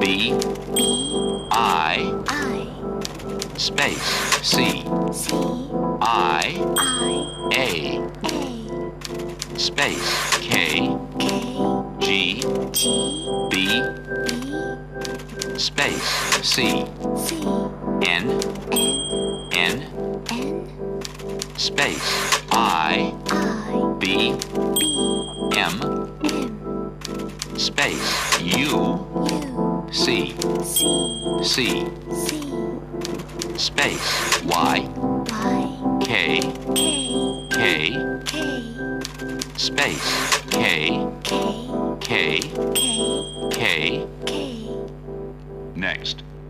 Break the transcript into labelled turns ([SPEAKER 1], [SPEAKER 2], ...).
[SPEAKER 1] B, I, space, C, I, A, space, K, G, B, space, C, N, space, I, B, M, space, U, C, space, Y, K, space, K, Next.